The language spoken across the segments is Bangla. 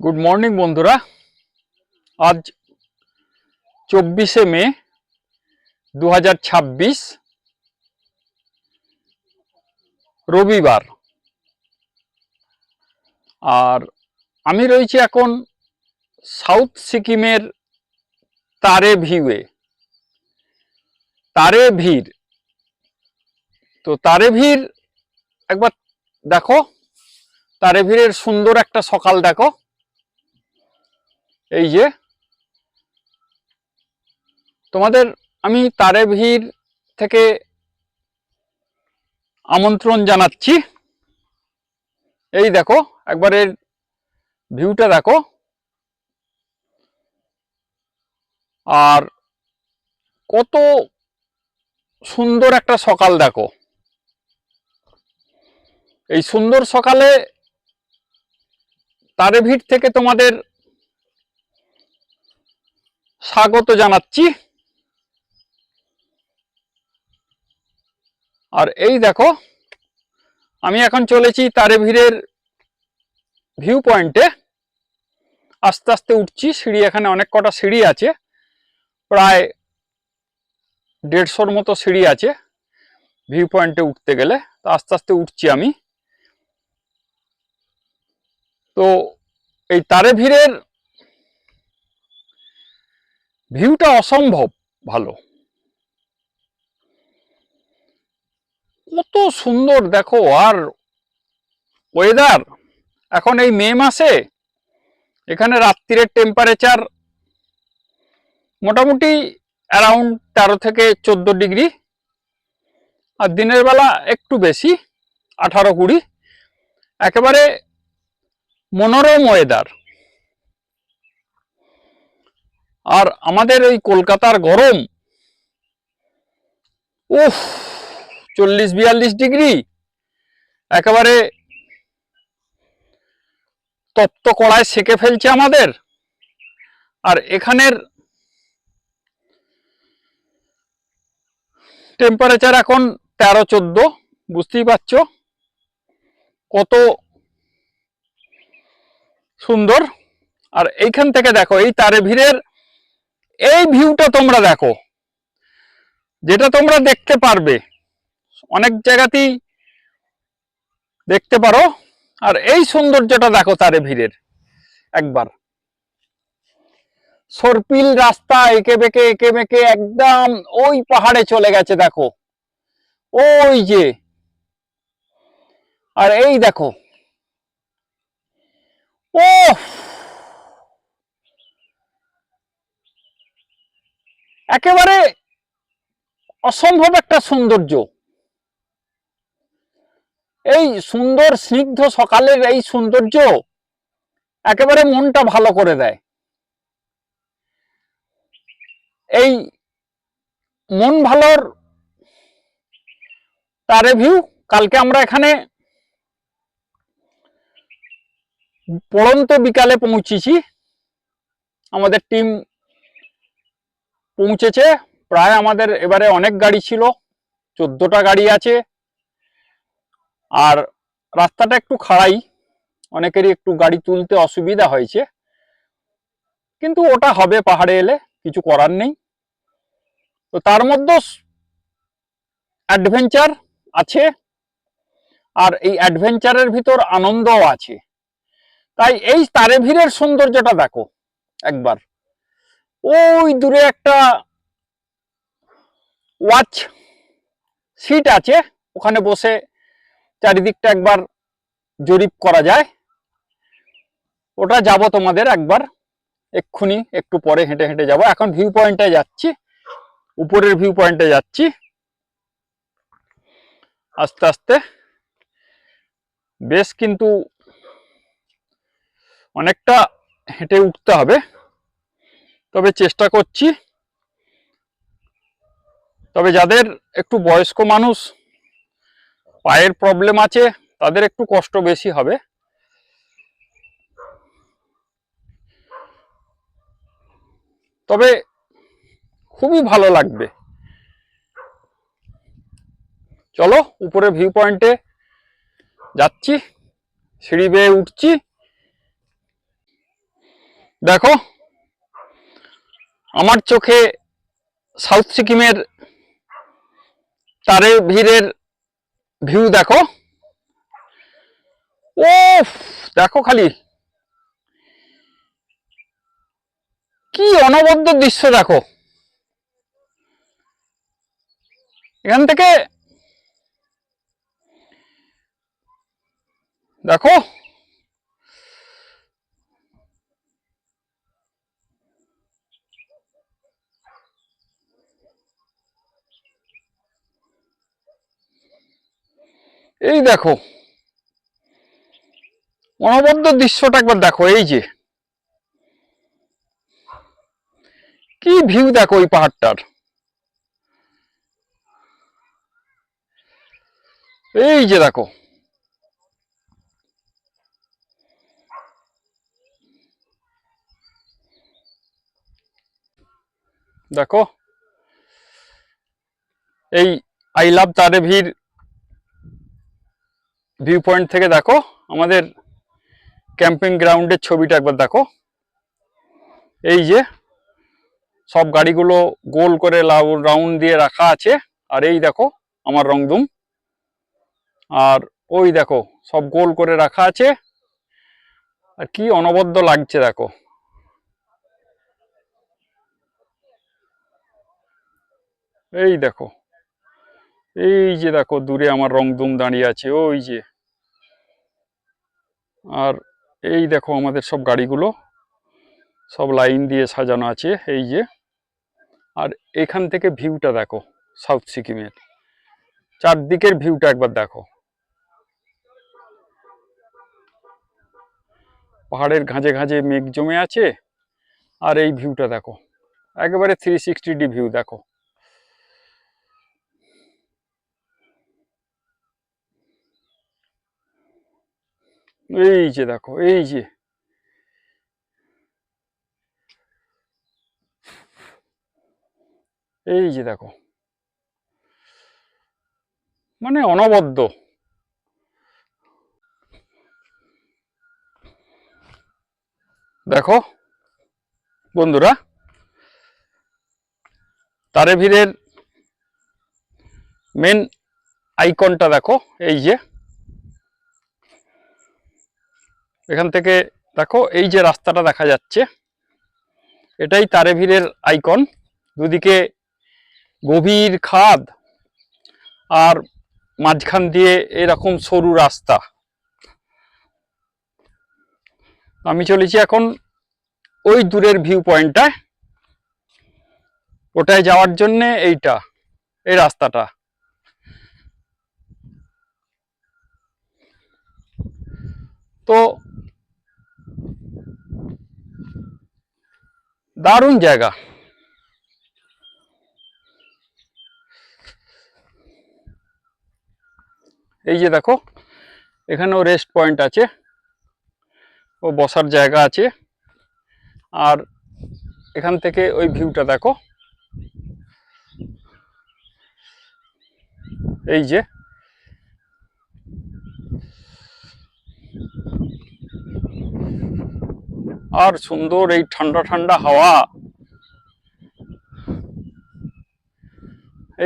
গুড মর্নিং বন্ধুরা। আজ 24শে মে 2026 রবিবার। আর আমি রয়েছি এখন সাউথ সিকিমের তারে ভিউয়ে। তারে ভির, তো তারে ভির একবার দেখো। তারে ভিরের সুন্দর একটা সকাল দেখো। এই যে তোমাদের আমি তারে ভির থেকে আমন্ত্রণ জানাচ্ছি। এই দেখো একবার এর ভিউটা দেখো। আর কত সুন্দর একটা সকাল দেখো। এই সুন্দর সকালে তারে ভির থেকে তোমাদের স্বাগত জানাচ্ছি। আর এই দেখো আমি এখন চলেছি তারে ভিরের ভিউ পয়েন্টে। আস্তে আস্তে উঠছি সিঁড়ি, এখানে অনেক কটা সিঁড়ি আছে, প্রায় 150-র মতো সিঁড়ি আছে ভিউ পয়েন্টে উঠতে গেলে। তো আস্তে আস্তে উঠছি আমি। তো এই তারে ভিরের ভিউটা অসম্ভব ভালো, কত সুন্দর দেখো। আর ওয়েদার এখন এই মে মাসে এখানে রাত্রিরের টেম্পারেচার মোটামুটি অ্যারাউন্ড 13 থেকে 14 ডিগ্রি, আর দিনের বেলা একটু বেশি 18-20। একেবারে মনোরম ওয়েদার। আর আমাদের ওই কলকাতার গরম, উফ, 40-42 ডিগ্রি, একেবারে তপ্ত কড়ায় সেকে ফেলছে আমাদের। আর এখানের টেম্পারেচার এখন 13-14, বুঝতেই পারছো কত সুন্দর। আর এইখান থেকে দেখো এই তারে ভিড়ের এই ভিউটা তোমরা দেখো, যেটা তোমরা দেখতে পারবে অনেক জায়গাতেই দেখতে পারো। আর এই সৌন্দর্যটা দেখো তারে ভিড়ের একবার। সর্পিল রাস্তা এঁকে বেঁকে একদম ওই পাহাড়ে চলে গেছে দেখো, ওই যে। আর এই দেখো, ও একেবারে অসম্ভব একটা সৌন্দর্য। এই সুন্দর স্নিগ্ধ সকালের এই সৌন্দর্য একেবারে মনটা ভালো করে দেয়। এই মন ভালোর তারে ভিউ। কালকে আমরা এখানে পড়ন্ত বিকালে পৌঁছেছি, আমাদের টিম পৌঁছেছে। প্রায় আমাদের এবারে অনেক গাড়ি ছিল, 14টা গাড়ি আছে। আর রাস্তাটা একটু খাড়াই, অনেকেরই একটু গাড়ি তুলতে অসুবিধা হয়েছে, কিন্তু ওটা হবে পাহাড়ে এলে, কিছু করার নেই। তো তার মধ্যে অ্যাডভেঞ্চার আছে, আর এই অ্যাডভেঞ্চারের ভিতর আনন্দও আছে। তাই এই তারে ভিড়ের সৌন্দর্যটা দেখো একবার। ওই দূরে একটা ওয়াচ সিট আছে, ওখানে বসে চারিদিকটা একবার জরিপ করা যায়। ওটা যাব তোমাদের একবার এক্ষুনি, একটু পরে হেঁটে হেঁটে যাব। এখন ভিউ পয়েন্টে যাচ্ছি, উপরের ভিউ পয়েন্টে যাচ্ছি আস্তে আস্তে। বেশ কিন্তু অনেকটা হেঁটে উঠতে হবে, তবে চেষ্টা করছি। তবে যাদের একটু বয়স্ক মানুষ, পায়ের প্রবলেম আছে, তাদের একটু কষ্ট বেশি হবে। তবে খুবই ভালো লাগবে। চলো উপরে ভিউ পয়েন্টে যাচ্ছি, সিঁড়ি বেয়ে উঠছি। দেখো আমার চোখে সাউথ সিকিমের তারে ভিড়ের ভিউ দেখো। ও দেখো খালি কি অনবদ্য দৃশ্য দেখো। এখান থেকে দেখো এই দেখো অনবদ্য দৃশ্যটা একবার দেখো। এই যে কি ভিউ দেখো ওই পাহাড়টার। এই যে দেখো দেখো এই আই লাভ তারেভির ভিউ পয়েন্ট থেকে দেখো আমাদের ক্যাম্পিং গ্রাউন্ডের ছবিটা একবার দেখো। এই যে সব গাড়িগুলো গোল করে রাউন্ড দিয়ে রাখা আছে। আর এই দেখো আমার রংধুম, আর ওই দেখো সব গোল করে রাখা আছে। আর কি অনবদ্য লাগছে দেখো। এই দেখো এই যে দেখো দূরে আমার রংধুম দাঁড়িয়ে আছে ওই যে। আর এই দেখো আমাদের সব গাড়িগুলো সব লাইন দিয়ে সাজানো আছে এই যে। আর এখান থেকে ভিউটা দেখো সাউথ সিকিমের চারদিকের ভিউটা একবার দেখো। পাহাড়ের ঘাঁজে ঘাঁজে মেঘ জমে আছে আর এই ভিউটা দেখো একেবারে 360 ভিউ দেখো। এই যে দেখো এই যে এই যে দেখো মানে অনবদ্য। দেখো বন্ধুরা তারেভিরের মেন আইকনটা দেখো। এই যে এখান থেকে দেখো এই যে রাস্তাটা দেখা যাচ্ছে এটাই তারেভিরের আইকন। দুদিকে গভীর খাদ আর মাঝখান দিয়ে এরকম সরু রাস্তা। আমি চলেছি এখন ওই দূরের ভিউ পয়েন্টটায়, ওটায় যাওয়ার জন্য এইটা এই রাস্তাটা। তো দারুণ জায়গা। এই যে দেখো এখানেও রেস্ট পয়েন্ট আছে ও বসার জায়গা আছে। আর এখান থেকে ওই ভিউটা দেখো। এই যে আর সুন্দর এই ঠান্ডা ঠান্ডা হাওয়া।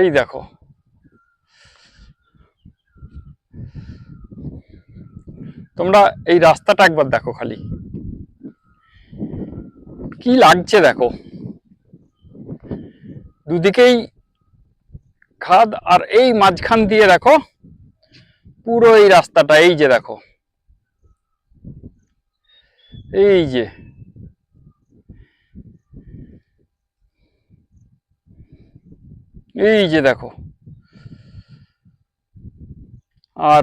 এই দেখো তোমরা এই রাস্তাটা একবার দেখো খালি কি লাগছে দেখো। দুদিকেই খাদ আর এই মাঝখান দিয়ে দেখো পুরো এই রাস্তাটা। এই যে দেখো এই যে এই যে দেখো। আর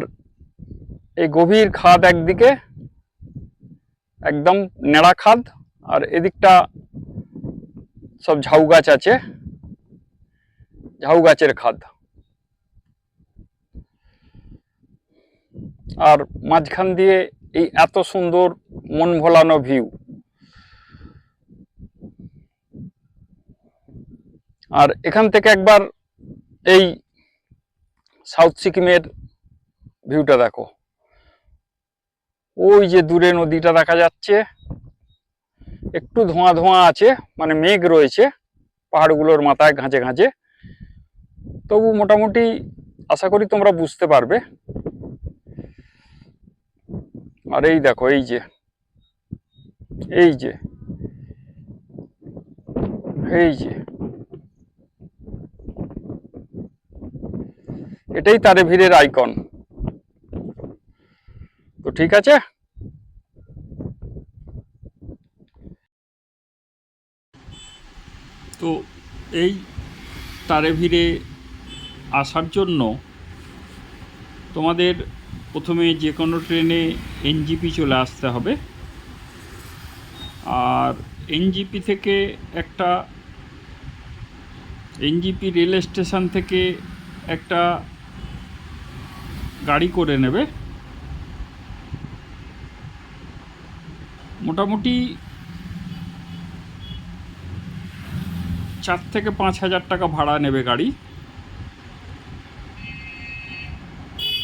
এই গভীর খাদ একদিকে একদম নেড়া খাদ আর এদিকটা সব ঝাউ গাছ আছে, ঝাউ গাছের খাদ। আর মাঝখান দিয়ে এই এত সুন্দর মন ভোলানো ভিউ। আর এখান থেকে একবার এই সাউথ সিকিমের ভিউটা দেখো। ওই যে দূরে নদীটা দেখা যাচ্ছে একটু ধোঁয়া ধোঁয়া আছে, মানে মেঘ রয়েছে পাহাড়গুলোর মাথায় ঘাঁচে ঘাঁচে, তবু মোটামুটি আশা করি তোমরা বুঝতে পারবে। আর এই দেখো, এই যে এই যে এই যে এটাই তারেভিরের আইকন। তো ঠিক আছে, তো এই তারেভিরে আসার জন্য তোমাদের প্রথমে যে কোনো ট্রেনে এনজিপি চলে আসতে হবে। আর এনজিপি থেকে একটা এনজিপি রেল স্টেশন থেকে একটা গাড়ি করে নেবে। মোটামুটি 4 থেকে 5 হাজার টাকা ভাড়া নেবে গাড়ি।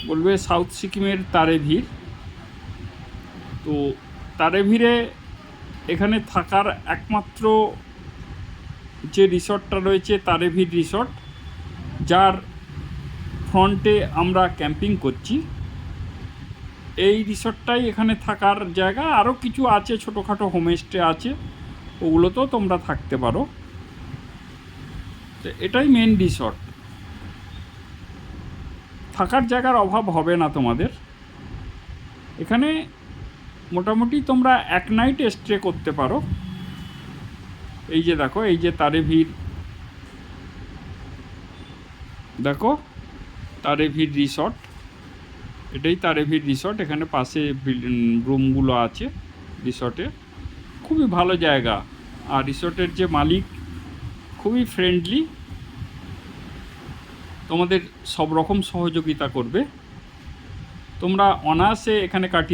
বলবে সাউথ সিকিমের তারেভির। তো তারেভিরে এখানে থাকার একমাত্র যে রিসর্টটা রয়েছে তারেভির রিসর্ট, যার ফ্রন্টে আমরা ক্যাম্পিং করছি। এই রিসর্টটাই এখানে থাকার জায়গা। আরও কিছু আছে, ছোটোখাটো হোমস্টে আছে, ওগুলোতেও তোমরা থাকতে পারো। তো এটাই মেন রিসর্ট, থাকার জায়গার অভাব হবে না তোমাদের এখানে। মোটামুটি তোমরা 1 নাইট স্টে করতে পারো। এই যে দেখো, এই যে তারেভির, দেখো তারেভির রিসর্ট, এটাই তারেভির রিসর্ট। এখানে পাশে রুমগুলো আছে রিসর্টে, খুবই ভালো জায়গা। আর রিসর্টের যে মালিক খুবই ফ্রেন্ডলি, তোমাদের সব রকম সহযোগিতা করবে। তোমরা অনায়াসে এখানে কাটিয়ে